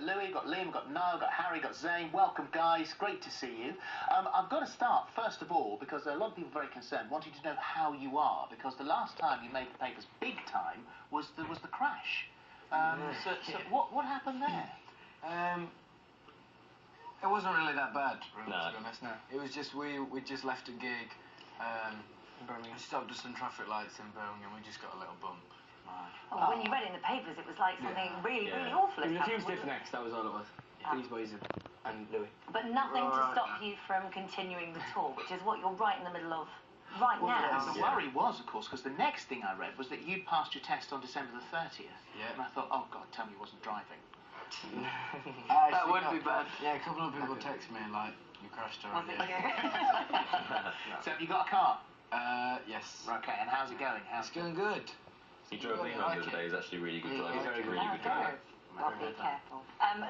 Louis, we've got Liam, we've got Niall, we've got Harry, we've got Zane. Welcome, guys. Great to see you. I've got to start, first of all, because a lot of people are very concerned, wanting to know how you are, because the last time you made the papers big time was the crash. What happened there? It wasn't really that bad, really, No. to be honest. No. It was just we just left a gig. It stopped us some traffic lights in Birmingham. We just got a little bump. Oh, when you read it in the papers, it was like something really awful. It was a few happened, stiff wasn't it? necks, that was all it was. These boys and Louis. But nothing to Right stop now. you from continuing the tour, which is what you're right in the middle of right now. The worry was, of course, because the next thing I read was that you'd passed your test on December the 30th. Yeah. And I thought, oh, God, tell me you wasn't driving. That would be bad. Yeah, a couple of people text me like, you crashed Was already. it you? So have you got a car? Yes. Okay, and how's it going? It's going good. He drove me home the other day. He's actually really good driver. He's very good. Really good driver. Well, be careful.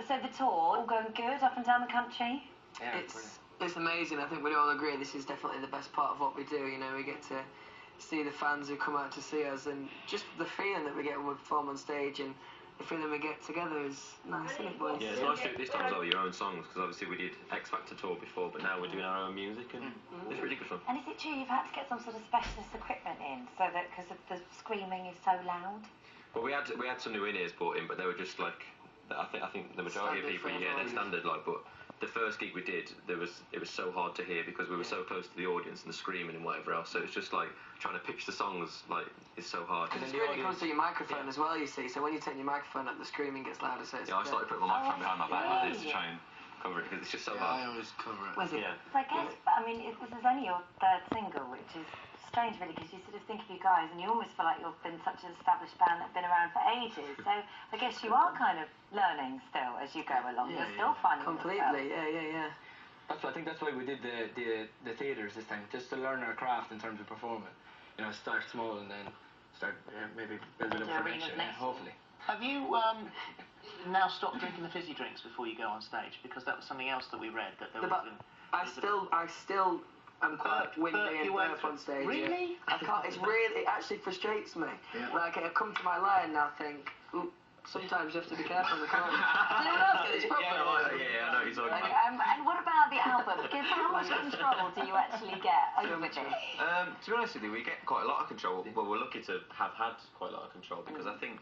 So the tour, all going good up and down the country? Yeah, It's amazing. I think we'd all agree this is definitely the best part of what we do. You know, we get to see the fans who come out to see us, and just the feeling that we get when we perform on stage, and the feeling we get together is nice, isn't it, boys? Yeah, it's nice to do it this time as well, your own songs, because obviously we did X Factor tour before, but now we're doing our own music, and it's really good fun. And is it true you've had to get some sort of specialist equipment in, so that because the screaming is so loud? Well, we had some new in-ears brought in, but they were just like, I think the majority of Standard people, for they're everyone. standard, like, but the first gig we did, it was so hard to hear because we were so close to the audience and the screaming and whatever else, so it's just like trying to pitch the songs, like, it's so hard. Because it really comes to your microphone as well, you see. So when you take your microphone up, the screaming gets louder. So it's Yeah, I started putting my microphone behind my back like this to really? try and cover it, because it's just so Yeah, I hard. always cover it. Was it? Yeah. So I guess, I mean, this is only your third single, which is strange really, because you sort of think of you guys and you almost feel like you've been such an established band that have been around for ages. So I guess you are kind of learning still as you go along. Yeah, You're still finding Completely. Yeah. I think that's why we did the theatres this time, just to learn our craft in terms of performing. You know, start small and then start maybe building up Into for arenas next year. next year. Hopefully. Have you now stopped drinking the fizzy drinks before you go on stage? Because that was something else that we read, that there was... But I still am quite windy and burp on stage. Really? I can't. It actually frustrates me. Yeah. Like I come to my line and I think, ooh, sometimes you have to be careful on the corner. Anyone else get this problem? Yeah, I know what you're talking about. And what about the album? Because how much control do you actually get over this? To be honest with you, we get quite a lot of control. Well, we're lucky to have had quite a lot of control, because I think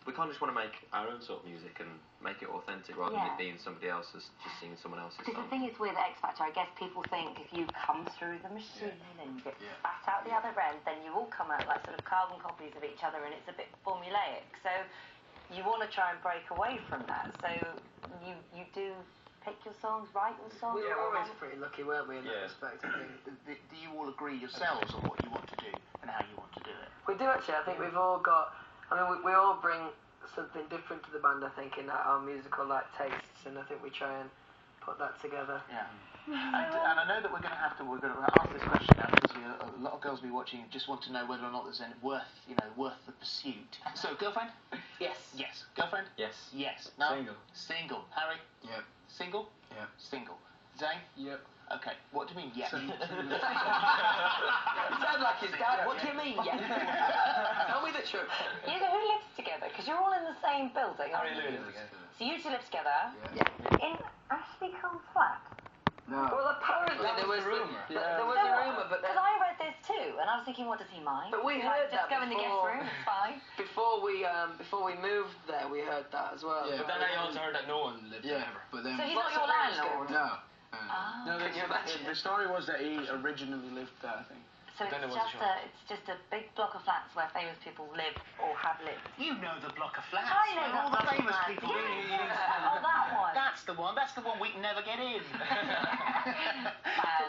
we kind of just want to make our own sort of music and make it authentic rather than it being somebody else's, just singing someone else's Because song. the thing is with X Factor, I guess people think if you come through the machine and get spat out the other end, then you all come out like sort of carbon copies of each other, and it's a bit formulaic. So you want to try and break away from that. So you do pick your songs, write your songs. We were always pretty lucky, weren't we, in that Yeah. respect? I think. Do you all agree yourselves on what you want to do and how you want to do it? We do actually. I think we've all got. I mean, we all bring something different to the band. I think in our musical tastes, and I think we try and put that together. Yeah. And I know that we're going to ask this question now, because a lot of girls will be watching and just want to know whether or not there's any worth the pursuit. So, girlfriend? Yes. Yes. Girlfriend? Yes. Yes. No? Single. Single. Harry? Yep. Single? Yep. Single. Zane? Yep. Okay. What do you mean, yeah? You sound like his dad. What do you mean? Yeah. Tell me the truth. Who lives together? Because you're all in the same building, aren't you? So you two live together Yeah. in Ashley Cole's flat. No. Well, apparently there was a rumour. There was a rumour, but Because I read this too, and I was thinking, what does he mind? But we Like, heard just that go in the guest before. room, it's fine. before we moved there, we heard that as well. Yeah. But then I also heard that no one lived Yeah, there ever. but then. So he's Lots not your of rumors landlord? going No. Ah. No, Can you imagine? the story was that he originally lived there, I think. So Then it's it wasn't just a big block of flats where famous people live or have lived. You know the block of flats. I know where that all the block of famous flats. people live. Oh, that one. That's the one. That's the one we can never get in.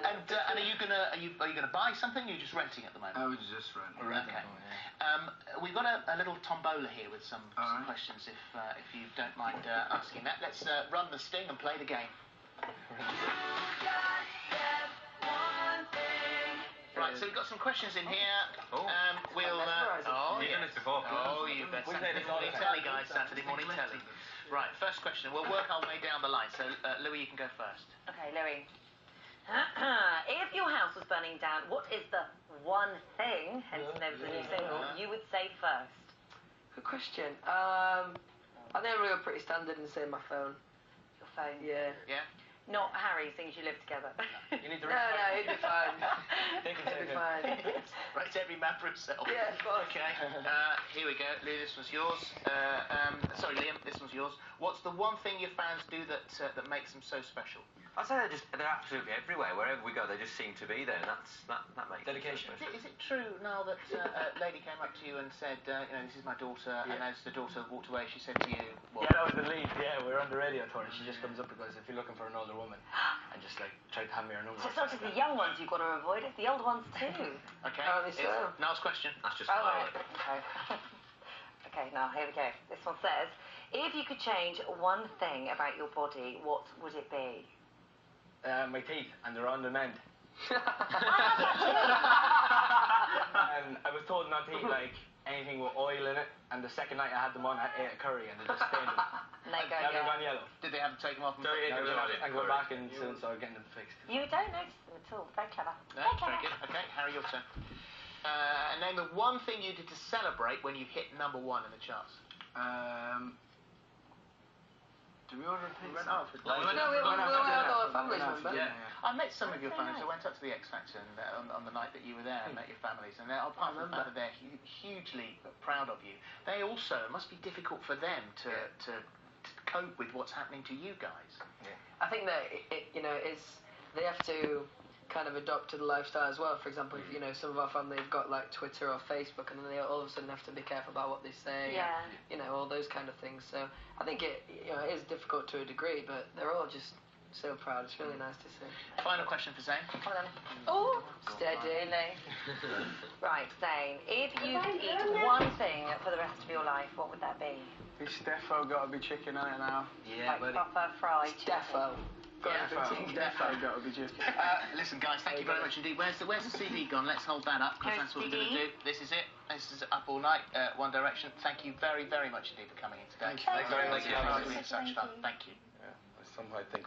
And are you gonna buy something? Or are you just renting at the moment? I was just renting. Okay. We've got a little tombola here with some Alright. questions, if you don't mind asking that. Let's run the sting and play the game. Right, so we've got some questions in here. Oh. We'll. You've done this before. Oh, you bet. Saturday morning telly, guys. Saturday morning telly. Right, first question. We'll work our way down the line. So, Louis, you can go first. Okay, Louis. If your house was burning down, what is the one thing, hence the name of the new single, you would say first? Good question. I think we were pretty standard in saying my phone. Your phone. Yeah. Yeah? Not Harry, things you live together. You need to No, he'd be fine. They can He'd be take it. fine. Right, every man for himself. Yeah, of course. Okay, here we go. Lou, this was yours. Sorry, Liam, this one's yours. What's the one thing your fans do that makes them so special? I'd say they're absolutely everywhere. Wherever we go, they just seem to be there, and that makes Dedication. them so special. Is it true, Niall, that a lady came up to you and said, this is my daughter, and as the daughter walked away, she said to you, what? Yeah, that was the lead. Yeah, we were on the radio tour, and she just comes up and goes, "If you're looking for an older woman," and just like tried to hand me her number. So it's not just the young ones you've got to avoid, it's the old ones too. Okay, Apparently so. Niall's question. That's just Oh, Niall. right. Okay. Okay, now here we go. This one says, if you could change one thing about your body, what would it be? My teeth, and they're on the mend. I was told not to eat like anything with oil in it, and the second night I had them on, I ate a curry, and they just stained them. And they go, Now they've yeah. gone yellow. Did they have to take them off? And Sorry, Now it was I on it. go back and soon start getting them fixed. You don't notice them at all. Very clever. No, Very very clever. good. Okay, Harry, your turn. Name the one thing you did to celebrate when you hit #1 in the charts. Do we order a pizza? No, we all our families, remember? Yeah. I met some of your families. I went up to the X Factor on the night that you were there and met your families, and apart from the fact that they're hugely proud of you, they also, it must be difficult for them to cope with what's happening to you guys. I think that they have to kind of adopt to the lifestyle as well. For example, if some of our family have got like Twitter or Facebook, and then they all of a sudden have to be careful about what they say. Yeah. All those kind of things. So I think it is difficult to a degree, but they're all just so proud. It's really nice to see. Final question for Zane. Come on then. Oh, steadily. Right, Zane, if you could eat one thing for the rest of your life, what would that be? Is Steffo got to be chicken on it now? Yeah, Like proper fried chicken. Defo. Defo got to be chicken. Listen, guys, thank you very much indeed. Where's the CD gone? Let's hold that up, because Where's that's what we're CD? going to do. This is it. This is Up All Night, One Direction. Thank you very, very much indeed for coming in today. Thanks very much. It's been such fun. Thank you. Some might think